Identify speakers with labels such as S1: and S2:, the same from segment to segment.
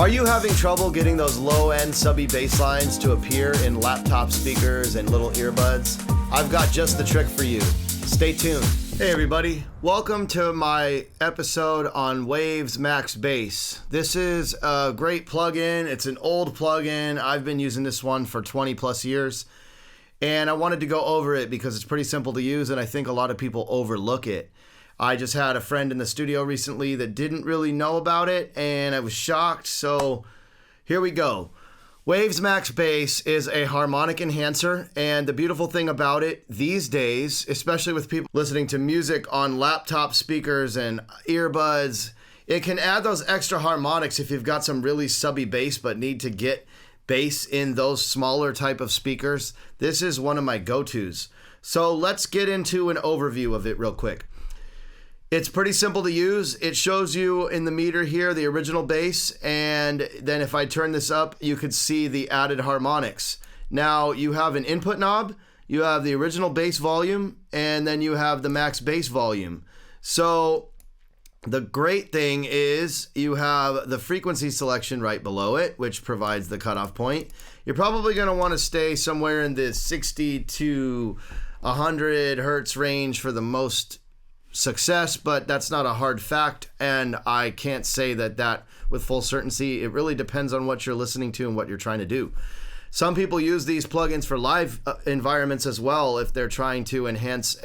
S1: Are you having trouble getting those low-end subby bass lines to appear in laptop speakers and little earbuds? I've got just the trick for you. Stay tuned. Hey everybody, welcome to my episode on Waves MaxxBass. This is a great plugin. It's an old plugin. I've been using this one for 20 plus years, and I wanted to go over it because it's pretty simple to use and I think a lot of people overlook it. I just had a friend in the studio recently that didn't really know about it, and I was shocked, so here we go. Waves MaxxBass is a harmonic enhancer, and the beautiful thing about it these days, especially with people listening to music on laptop speakers and earbuds, it can add those extra harmonics if you've got some really subby bass but need to get bass in those smaller type of speakers. This is one of my go-tos. So let's get into an overview of it real quick. It's pretty simple to use. It shows you in the meter here the original bass, and then if I turn this up, you could see the added harmonics. Now you have an input knob, you have the original bass volume, and then you have the max bass volume. So the great thing is you have the frequency selection right below it, which provides the cutoff point. You're probably going to want to stay somewhere in the 60 to 100 hertz range for the most success, but that's not a hard fact, and I can't say that with full certainty. It really depends on what you're listening to and what you're trying to do. Some people use these plugins for live environments as well if they're trying to enhance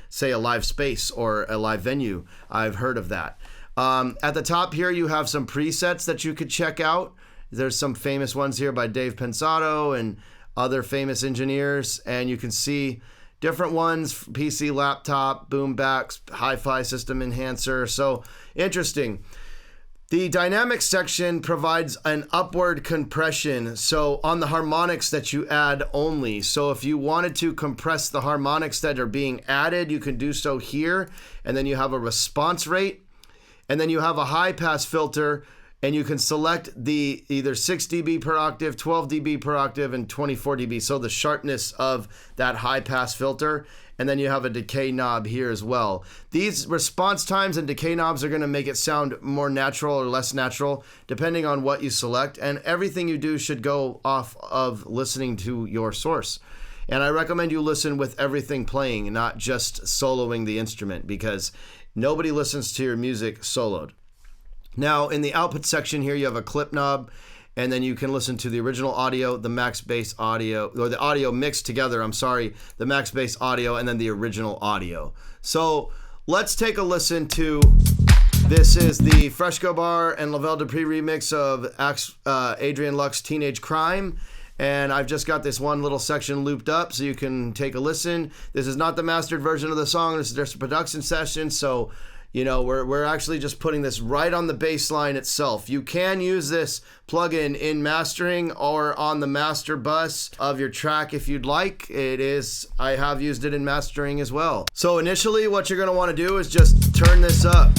S1: say a live space or a live venue. I've heard of that. At the top here you have some presets that you could check out. There's some famous ones here by Dave Pensato and other famous engineers, and you can see different ones: PC, laptop, boom backs, hi-fi system enhancer. So interesting. The dynamics section provides an upward compression, so on the harmonics that you add only. So if you wanted to compress the harmonics that are being added, you can do so here, and then you have a response rate, and then you have a high pass filter, and you can select the either 6 dB per octave, 12 dB per octave, and 24 dB. So the sharpness of that high pass filter. And then you have a decay knob here as well. These response times and decay knobs are going to make it sound more natural or less natural, depending on what you select. And everything you do should go off of listening to your source. And I recommend you listen with everything playing, not just soloing the instrument, because nobody listens to your music soloed. Now, in the output section here, you have a clip knob, and then you can listen to the original audio, the MaxxBass audio, or the audio mixed together, the MaxxBass audio, and then the original audio. So let's take a listen to, this is the Fresco Bar and Lavelle Dupree remix of Adrian Luck's Teenage Crime. And I've just got this one little section looped up so you can take a listen. This is not the mastered version of the song. This is just a production session. So, you know, we're actually just putting this right on the bass line itself. You can use this plugin in mastering or on the master bus of your track if you'd like. I have used it in mastering as well. So initially what you're gonna wanna do is just turn this up.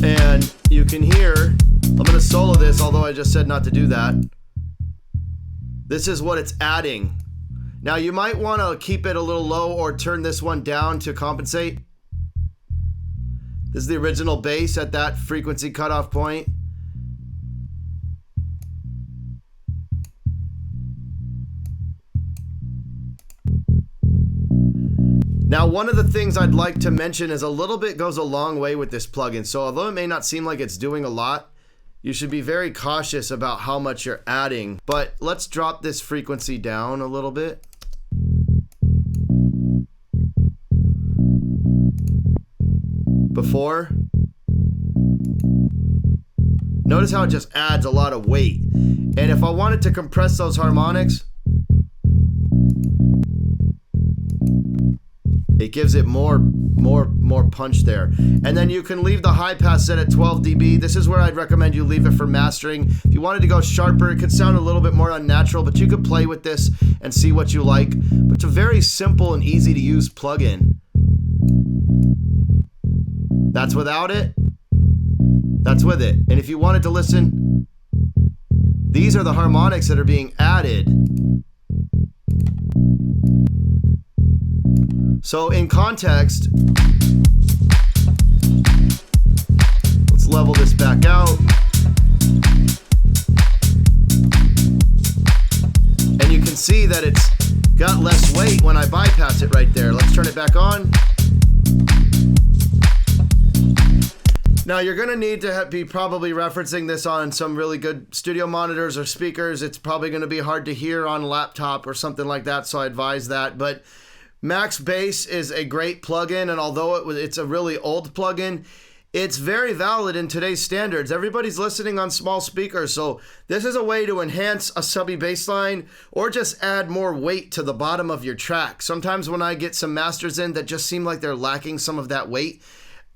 S1: And you can hear, I'm gonna solo this, although I just said not to do that. This is what it's adding. Now you might want to keep it a little low or turn this one down to compensate. This is the original bass at that frequency cutoff point. Now one of the things I'd like to mention is a little bit goes a long way with this plugin. So although it may not seem like it's doing a lot, you should be very cautious about how much you're adding. But let's drop this frequency down a little bit. Before, notice how it just adds a lot of weight. And if I wanted to compress those harmonics, it gives it more punch there. And then you can leave the high pass set at 12 dB. This is where I'd recommend you leave it for mastering. If you wanted to go sharper, it could sound a little bit more unnatural, but you could play with this and see what you like. But it's a very simple and easy to use plugin. That's without it, that's with it. And if you wanted to listen, these are the harmonics that are being added. So in context, let's level this back out. And you can see that it's got less weight when I bypass it right there. Let's turn it back on. Now you're gonna need to be probably referencing this on some really good studio monitors or speakers. It's probably gonna be hard to hear on a laptop or something like that, so I advise that. But MaxxBass is a great plugin, and although it's a really old plugin, it's very valid in today's standards. Everybody's listening on small speakers, so this is a way to enhance a subby bass line or just add more weight to the bottom of your track. Sometimes when I get some masters in that just seem like they're lacking some of that weight,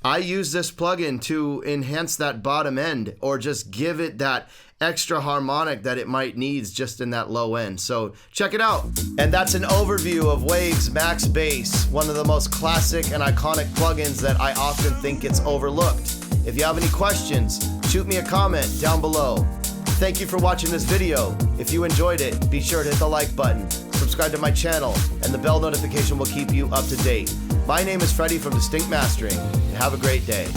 S1: I use this plugin to enhance that bottom end or just give it that extra harmonic that it might need just in that low end. So check it out. And that's an overview of Waves MaxxBass, one of the most classic and iconic plugins that I often think gets overlooked. If you have any questions, shoot me a comment down below. Thank you for watching this video. If you enjoyed it, be sure to hit the like button, subscribe to my channel, and the bell notification will keep you up to date. My name is Freddie from Distinct Mastering, and have a great day.